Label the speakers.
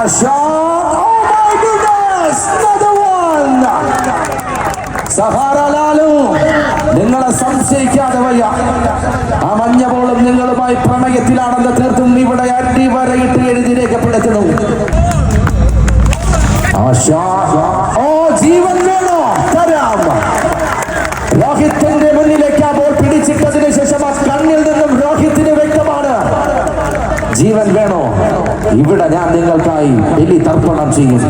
Speaker 1: shot. Oh my goodness! Another one. Sahara Lalu, നിങ്ങളെ സംശയിക്കാതെ വയ്യ. ആ മഞ്ഞ ബോളും നിങ്ങളുമായി പ്രണയത്തിലാണെന്ന് തീർത്തും ഇവിടെ അടിവരയിട്ട് എഴുതി രേഖപ്പെടുത്തുന്നു. ഓ ജീവൻ വേണോ? തരാം. രോഹിത്തിന്റെ മുന്നിലേക്ക് ആ ബോൾ പിടിച്ചിട്ടതിന് ശേഷം ആ കണ്ണിൽ നിന്നും രോഹിത്തിന് വ്യക്തമാണ്, ജീവൻ വേണോ? ഇവിടെ ഞാൻ നിങ്ങൾക്കായി ബലി തർപ്പണം ചെയ്യും.